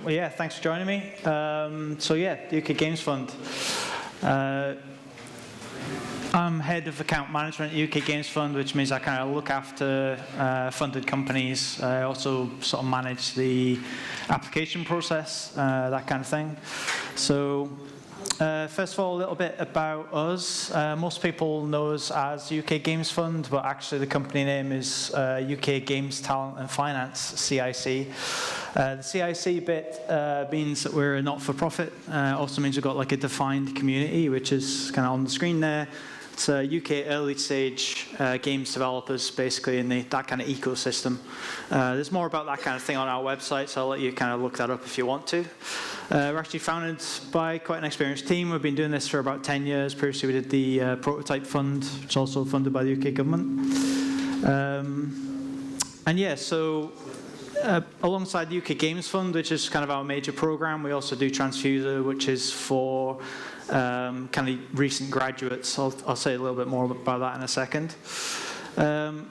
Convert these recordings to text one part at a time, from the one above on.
Well, yeah, thanks for joining me. The UK Games Fund. I'm head of account management at UK Games Fund, which means I kind of look after funded companies. I also sort of manage the application process, that kind of thing. So, first of all, a little bit about us. Most people know us as UK Games Fund, but actually the company name is UK Games Talent and Finance, CIC. The CIC bit means that we're a not-for-profit. Also means we've got like a defined community, which is kind of on the screen there. It's UK early-stage games developers, basically, in that kind of ecosystem. There's more about that kind of thing on our website, so I'll let you kind of look that up if you want to. We're actually founded by quite an experienced team. We've been doing this for about 10 years. Previously, we did the Prototype Fund, which is also funded by the UK government. Alongside the UK Games Fund, which is kind of our major program, we also do Transfuser, which is for kind of recent graduates. I'll say a little bit more about that in a second. The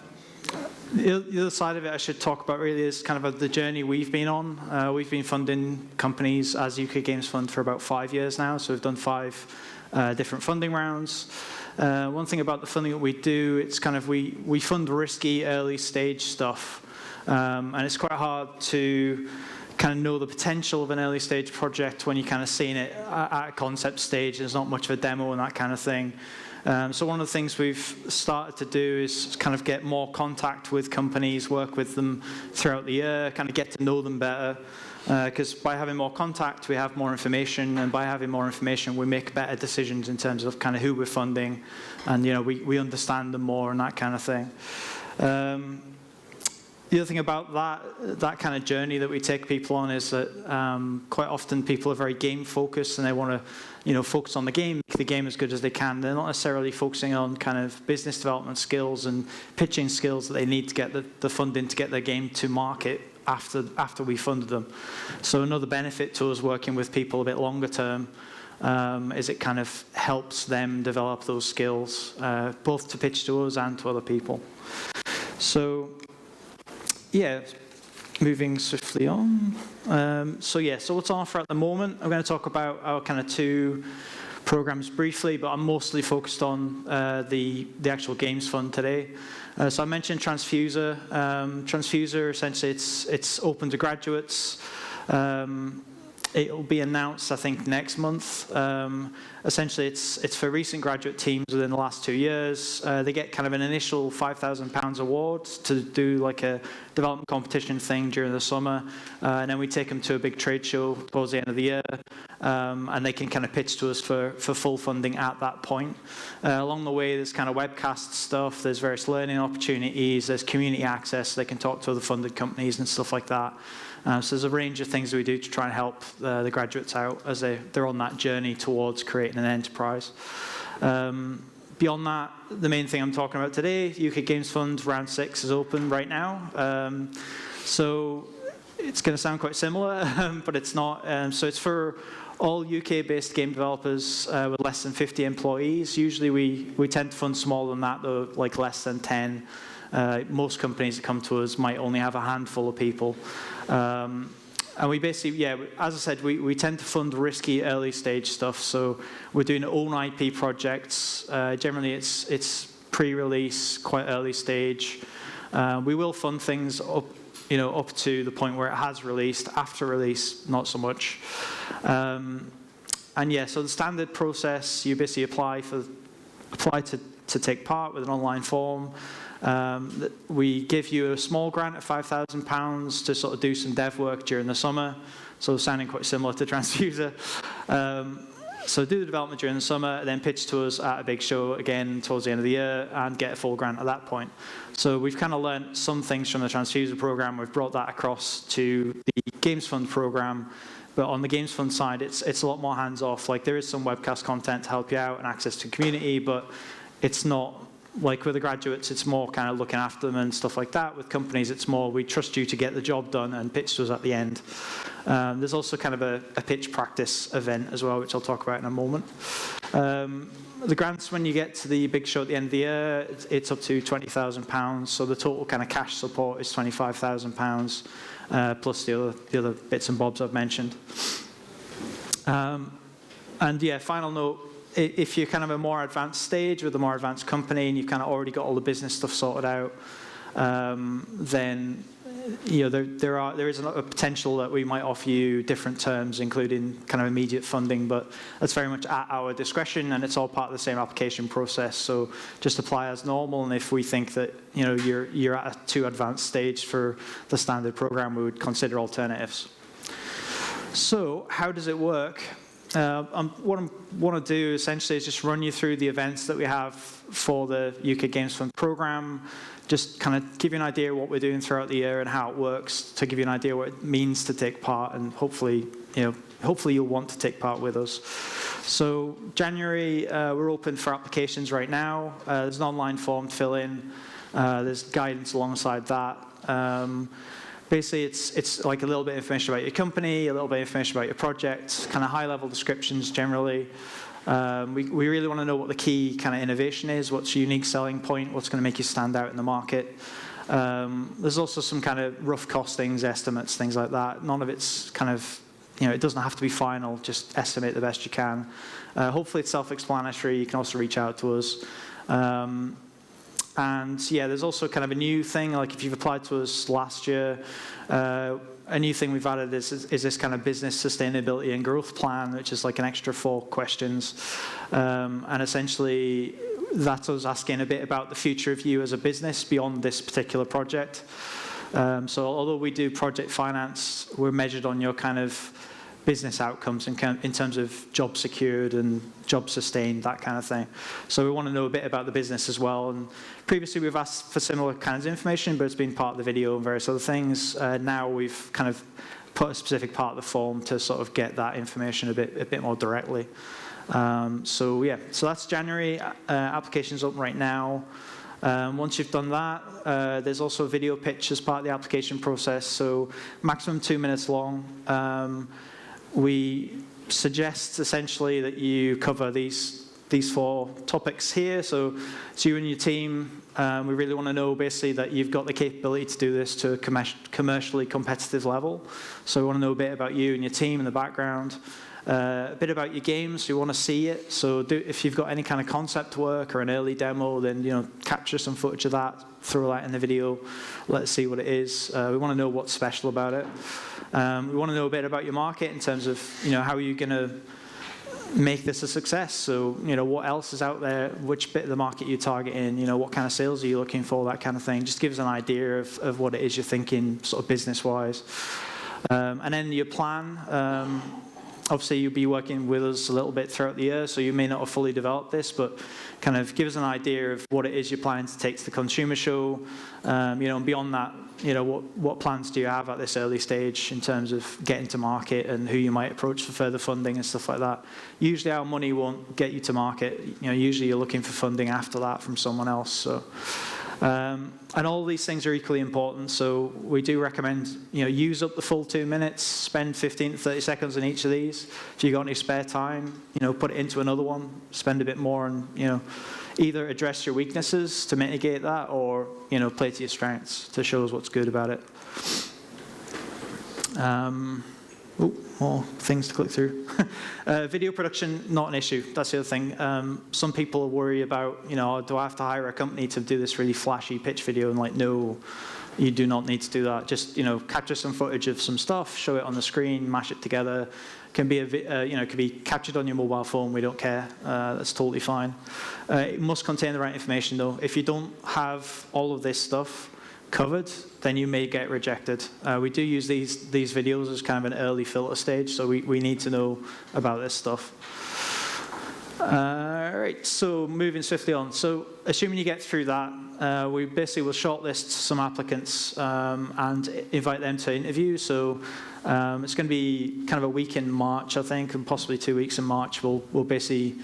other side of it I should talk about really is kind of the journey we've been on. We've been funding companies as UK Games Fund for about 5 years now, so we've done 5 different funding rounds. One thing about the funding that we do, it's kind of we fund risky early stage stuff. And it's quite hard to kind of know the potential of an early stage project when you're kind of seeing it at a concept stage. There's not much of a demo and that kind of thing. So one of the things we've started to do is kind of get more contact with companies, work with them throughout the year, kind of get to know them better. Because by having more contact, we have more information, and by having more information, we make better decisions in terms of kind of who we're funding, and we understand them more and that kind of thing. The other thing about that kind of journey that we take people on is that quite often people are very game focused and they want to, focus on the game, make the game as good as they can. They're not necessarily focusing on kind of business development skills and pitching skills that they need to get the funding to get their game to market after we funded them. So another benefit to us working with people a bit longer term is it kind of helps them develop those skills, both to pitch to us and to other people. So, yeah, moving swiftly on. So what's on offer at the moment? I'm going to talk about our kind of 2 programs briefly, but I'm mostly focused on the actual Games Fund today. So I mentioned Transfuser. Transfuser, essentially, it's open to graduates. It will be announced, I think, next month. Essentially, it's for recent graduate teams within the last 2 years. They get kind of an initial £5,000 award to do like a development competition thing during the summer. And then we take them to a big trade show towards the end of the year. And they can kind of pitch to us for full funding at that point. Along the way, there's kind of webcast stuff. There's various learning opportunities. There's community access. They can talk to other funded companies and stuff like that. So there's a range of things that we do to try and help the graduates out as they're on that journey towards creating an enterprise. Beyond that, the main thing I'm talking about today, UK Games Fund Round 6 is open right now. So it's going to sound quite similar, but it's not. So it's for all UK-based game developers with less than 50 employees. Usually we tend to fund smaller than that, though, like less than 10. Most companies that come to us might only have a handful of people. And we basically, as I said, we tend to fund risky early stage stuff. So we're doing own IP projects. Generally, it's pre-release, quite early stage. We will fund things up to the point where it has released. After release, not so much. So the standard process, you basically apply to take part with an online form. We give you a small grant of £5,000 to sort of do some dev work during the summer, so sounding quite similar to Transfuser. So do the development during the summer, then pitch to us at a big show again towards the end of the year and get a full grant at that point. So we've kind of learned some things from the Transfuser program. We've brought that across to the Games Fund program. But on the Games Fund side, it's a lot more hands-off. Like there is some webcast content to help you out and access to community, but it's not like with the graduates, it's more kind of looking after them and stuff like that. With companies, it's more we trust you to get the job done and pitch to us at the end. There's also kind of a pitch practice event as well, which I'll talk about in a moment. The grants, when you get to the big show at the end of the year, it's up to £20,000. So the total kind of cash support is £25,000, plus the other bits and bobs I've mentioned. And yeah, final note, if you're kind of a more advanced stage with a more advanced company and you've kind of already got all the business stuff sorted out, then there is a potential that we might offer you different terms, including kind of immediate funding, but that's very much at our discretion, and it's all part of the same application process. So just apply as normal, and if we think that you're at a too advanced stage for the standard program, we would consider alternatives. So how does it work? What I want to do essentially is just run you through the events that we have for the UK Games Fund program, just kind of give you an idea of what we're doing throughout the year and how it works, to give you an idea what it means to take part, and hopefully you'll want to take part with us. So January, we're open for applications right now. There's an online form to fill in. There's guidance alongside that. Basically, it's like a little bit of information about your company, a little bit of information about your project, kind of high-level descriptions generally. We really want to know what the key kind of innovation is, what's your unique selling point, what's going to make you stand out in the market. There's also some kind of rough costings, estimates, things like that. None of it's kind of, it doesn't have to be final, just estimate the best you can. Hopefully it's self-explanatory. You can also reach out to us. And yeah, there's also kind of a new thing, like if you've applied to us last year, a new thing we've added is this kind of business sustainability and growth plan, which is like an extra 4 questions. And essentially, that's us asking a bit about the future of you as a business beyond this particular project. So although we do project finance, we're measured on your kind of business outcomes in terms of job secured and job sustained, that kind of thing. So we want to know a bit about the business as well. And previously we've asked for similar kinds of information, but it's been part of the video and various other things. Now we've kind of put a specific part of the form to sort of get that information a bit more directly. So yeah, so that's January. Applications open right now. Once you've done that, there's also a video pitch as part of the application process, so maximum 2 minutes long. We suggest essentially that you cover these 4 topics here. So it's you and your team. We really want to know basically that you've got the capability to do this to a commercially competitive level. So we want to know a bit about you and your team in the background. A bit about your games, we want to see it. So if you've got any kind of concept work or an early demo, then capture some footage of that, throw that in the video, let's see what it is. We want to know what's special about it. We want to know a bit about your market in terms of how are you going to make this a success. So what else is out there, which bit of the market you target in, what kind of sales are you looking for, that kind of thing. Just give us an idea of what it is you're thinking sort of business-wise. And then your plan. Obviously, you'll be working with us a little bit throughout the year, so you may not have fully developed this, but kind of give us an idea of what it is you're planning to take to the consumer show. And beyond that, what plans do you have at this early stage in terms of getting to market and who you might approach for further funding and stuff like that. Usually, our money won't get you to market. Usually you're looking for funding after that from someone else. So. And all these things are equally important, so we do recommend use up the full 2 minutes, spend 15 to 30 seconds on each of these. If you've got any spare time, put it into another one, spend a bit more, and either address your weaknesses to mitigate that, or play to your strengths to show us what's good about it. More things to click through. Video production, not an issue. That's the other thing. Some people worry about, do I have to hire a company to do this really flashy pitch video? And no, you do not need to do that. Just, capture some footage of some stuff, show it on the screen, mash it together. Can be can be captured on your mobile phone. We don't care. That's totally fine. It must contain the right information, though. If you don't have all of this stuff covered, then you may get rejected. We do use these videos as kind of an early filter stage, so we need to know about this stuff. Right, so moving swiftly on. So assuming you get through that, we basically will shortlist some applicants and invite them to interview. So it's going to be kind of a week in March, I think, and possibly 2 weeks in March. We'll basically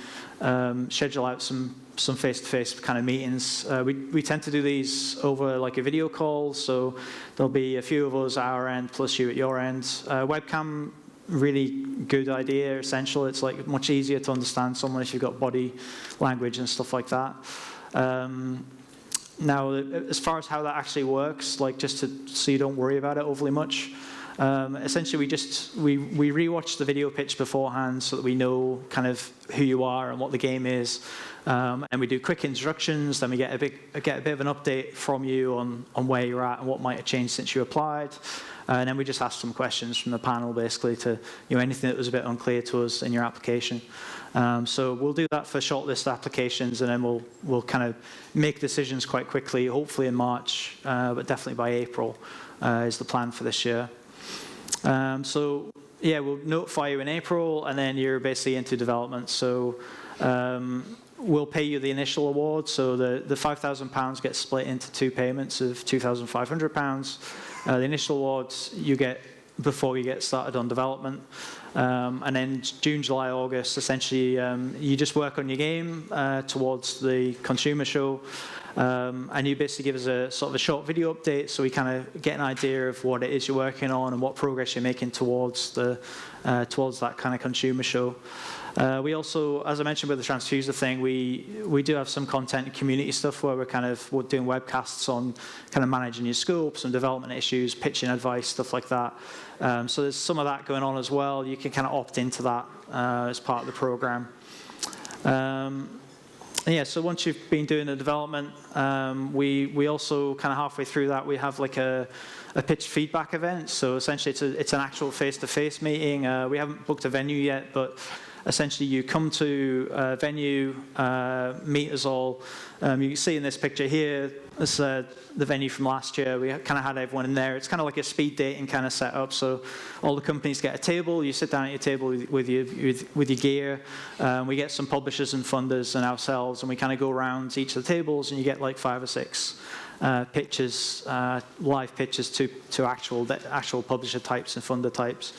schedule out some some face-to-face kind of meetings. We tend to do these over like a video call, so there'll be a few of us at our end plus you at your end. Webcam, really good idea, essential. It's like much easier to understand someone if you've got body language and stuff like that. Now, as far as how that actually works, like just so you don't worry about it overly much, essentially we rewatch the video pitch beforehand so that we know kind of who you are and what the game is, and we do quick introductions. Then we get a bit of an update from you on where you're at and what might have changed since you applied, and then we just ask some questions from the panel, basically, to anything that was a bit unclear to us in your application. So we'll do that for shortlist applications, and then we'll kind of make decisions quite quickly, hopefully in March, but definitely by April is the plan for this year. So yeah, we'll notify you in April, and then you're basically into development. So we'll pay you the initial award. So the £5,000 gets split into 2 payments of £2,500. The initial award you get before you get started on development. And then June, July, August, essentially, you just work on your game towards the consumer show. And you basically give us a sort of a short video update, so we kind of get an idea of what it is you're working on and what progress you're making towards that kind of consumer show. We also, as I mentioned with the transfuser thing, we do have some content and community stuff where we're doing webcasts on kind of managing your scope, some development issues, pitching advice, stuff like that. So there's some of that going on as well. You can kind of opt into that as part of the program. Yeah, so once you've been doing the development, we also kind of halfway through that, we have like a pitch feedback event. So essentially it's an actual face-to-face meeting. We haven't booked a venue yet, but essentially you come to a venue, meet us all. You can see in this picture here, this is the venue from last year. We kind of had everyone in there. It's kind of like a speed dating kind of setup. So all the companies get a table. You sit down at your table with your gear. We get some publishers and funders and ourselves, and we kind of go around each of the tables, and you get like 5 or 6 pitches, live pitches to actual publisher types and funder types.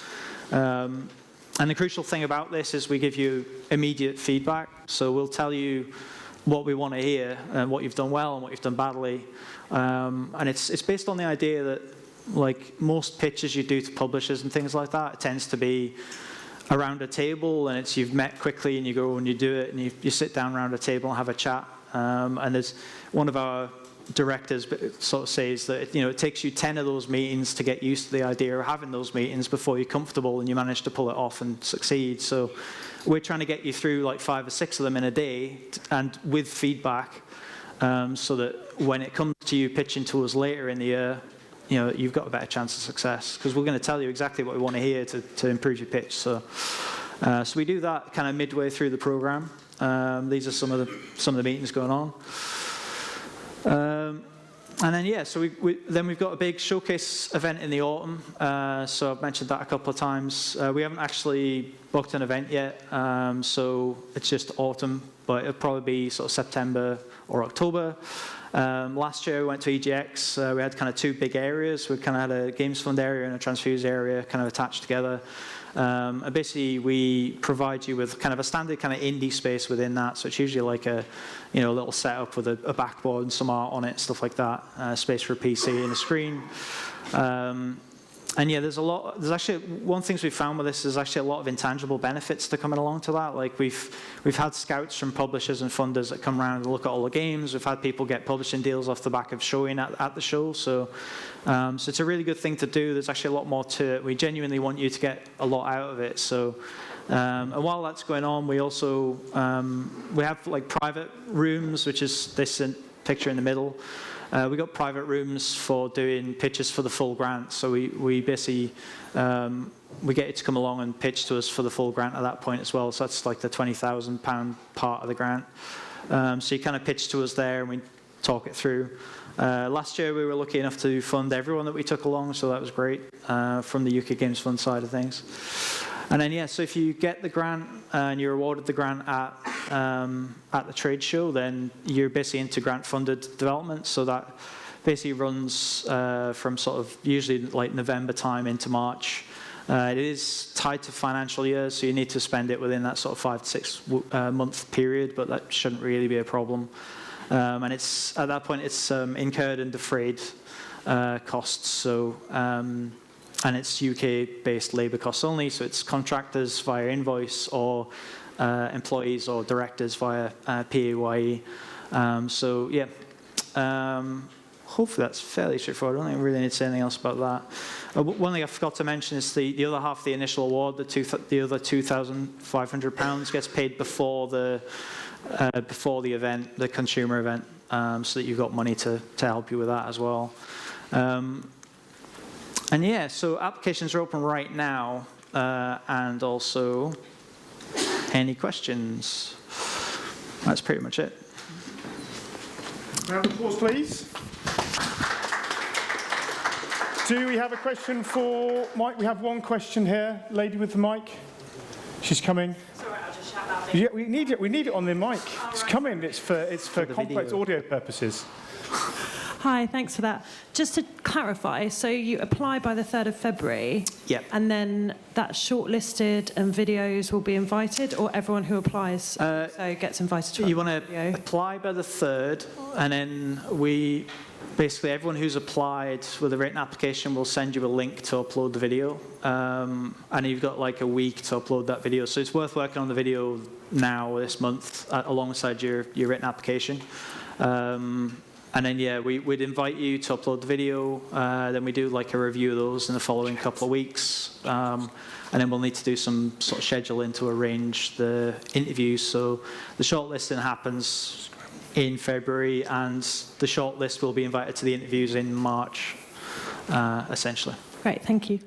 And the crucial thing about this is we give you immediate feedback. So we'll tell you what we want to hear and what you've done well and what you've done badly. And it's based on the idea that, like most pitches you do to publishers and things like that, it tends to be around a table, and you've met quickly and you go and you do it, and you sit down around a table and have a chat. And there's one of our directors sort of says that it takes you 10 of those meetings to get used to the idea of having those meetings before you're comfortable and you manage to pull it off and succeed. So we're trying to get you through like 5 or 6 of them in a day, and with feedback, so that when it comes to you pitching to us later in the year, you've got a better chance of success, because we're going to tell you exactly what we want to hear to improve your pitch. So we do that kind of midway through the program. These are some of the meetings going on. And then, yeah, so we've got a big showcase event in the autumn. So I've mentioned that a couple of times. We haven't actually booked an event yet, so it's just autumn, but it'll probably be sort of September or October. Last year we went to EGX. We had kind of 2 big areas. We kind of had a Games Fund area and a Transfuse area kind of attached together. And basically we provide you with kind of a standard kind of indie space within that. So it's usually like a little setup with a backboard and some art on it, stuff like that. Space for a PC and a screen. And yeah, there's actually one thing we've found with this is actually a lot of intangible benefits to coming along to that. Like we've had scouts from publishers and funders that come around and look at all the games. We've had people get publishing deals off the back of showing at the show. So it's a really good thing to do. There's actually a lot more to it. We genuinely want you to get a lot out of it. So and while that's going on, we also we have like private rooms, which is this picture in the middle. We got private rooms for doing pitches for the full grant. So we basically we get you to come along and pitch to us for the full grant at that point as well. So that's like the £20,000 part of the grant. So you kind of pitch to us there and we talk it through. Last year we were lucky enough to fund everyone that we took along, so that was great from the UK Games Fund side of things. And then, yeah, so if you get the grant and you're awarded the grant at the trade show, then you're basically into grant-funded development. So that basically runs from sort of usually like November time into March. It is tied to financial years, so you need to spend it within that sort of 5 to 6 month period, but that shouldn't really be a problem. And it's at that point, it's incurred and defrayed costs. So, and it's UK-based labour costs only, so it's contractors via invoice or employees or directors via PAYE. So yeah, hopefully that's fairly straightforward. I don't think I really need to say anything else about that. One thing I forgot to mention is the other half of the initial award, the other £2,500 gets paid before the event, the consumer event, so that you've got money to help you with that as well. And yeah, so applications are open right now, and also any questions? That's pretty much it. Round of applause, please. Do we have a question for Mike? We have one question here. Lady with the mic. She's coming. It's all right, I'll just shout loudly. Yeah, we need it on the mic. It's coming. It's for complex video. audio purposes. Hi, thanks for that. Just to clarify, so you apply by the 3rd of February, Yep. and then that's shortlisted and videos will be invited, or everyone who applies so gets invited to You want to video? apply by the 3rd, and then basically everyone who's applied with a written application will send you a link to upload the video, and you've got like a week to upload that video. So it's worth working on the video now this month alongside your written application. And then, yeah, we'd invite you to upload the video. Then we do like a review of those in the following couple of weeks. And then we'll need to do some sort of scheduling to arrange the interviews. So the shortlisting happens in February, and the shortlist will be invited to the interviews in March, essentially. Great, thank you.